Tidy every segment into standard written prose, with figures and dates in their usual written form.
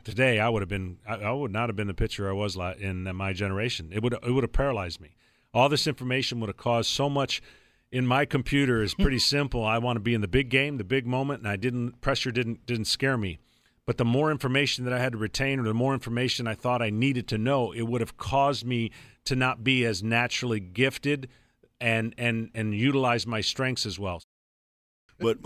today, I would not have been the pitcher I was in my generation. It would have paralyzed me. All this information would have caused so much. In my computer is pretty simple. I want to be in the big game, the big moment, and pressure didn't scare me. But the more information that I had to retain, or the more information I thought I needed to know, it would have caused me to not be as naturally gifted and utilize my strengths as well. But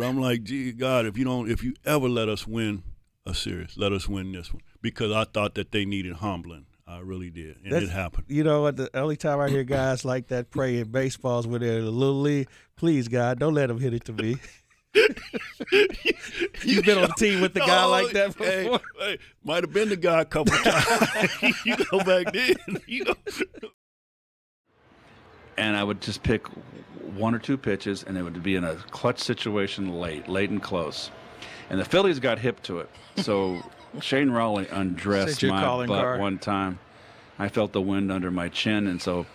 I'm like, gee, God, if you ever let us win a series, let us win this one, because I thought that they needed humbling. I really did, and it happened. You know what? The only time I hear guys like that pray in baseballs when they're in the little league, please, God, don't let him hit it to me. You've been on the team with the guy like that before? Hey, might have been the guy a couple of times. You go back then. And I would just pick one or two pitches, and it would be in a clutch situation late and close. And the Phillies got hip to it. So Shane Rowley undressed my butt one time. I felt the wind under my chin, and so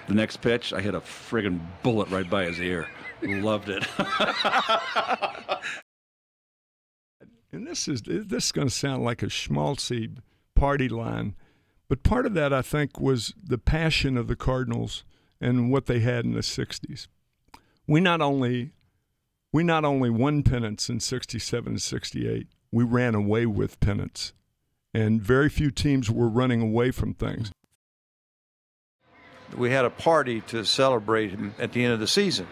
the next pitch, I hit a friggin' bullet right by his ear. Loved it. And this is going to sound like a schmaltzy party line, but part of that, I think, was the passion of the Cardinals and what they had in the 60s. We not only won pennants in 67 and 68, we ran away with pennants. And very few teams were running away from things. We had a party to celebrate him at the end of the season.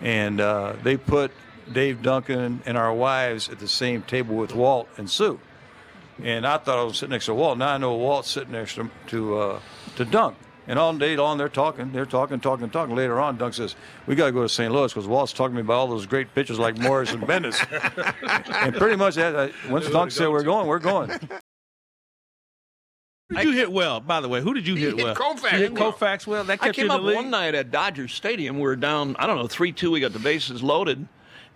And they put Dave Duncan and our wives at the same table with Walt and Sue. And I thought I was sitting next to Walt. Now I know Walt's sitting next to Dunk. And all day long they're talking. Later on, Dunk says, we got to go to St. Louis because Walt's talking to me about all those great pitchers like Morris and Bendis. And pretty much once Dunk said we're going, we're going. Who did you hit well, by the way? Who did you hit well? Koufax. You hit Koufax well? That kept you in the league? I came up one night at Dodger Stadium. We were down, 3-2. We got the bases loaded,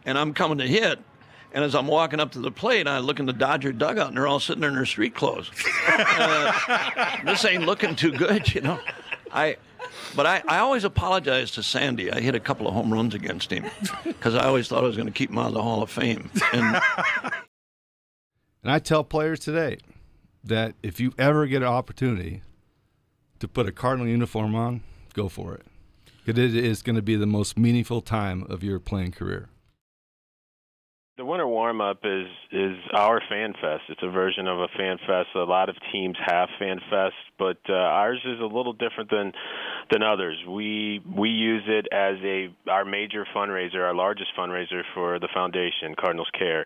and I'm coming to hit. And as I'm walking up to the plate, I look in the Dodger dugout, and they're all sitting there in their street clothes. This ain't looking too good, you know. But I always apologize to Sandy. I hit a couple of home runs against him because I always thought I was going to keep him out of the Hall of Fame. And I tell players today that if you ever get an opportunity to put a Cardinal uniform on, go for it. Because it is going to be the most meaningful time of your playing career. The winter warm-up is our Fan Fest. It's a version of a Fan Fest. A lot of teams have Fan Fest, but ours is a little different than others. We use it as our major fundraiser, our largest fundraiser for the foundation, Cardinals Care.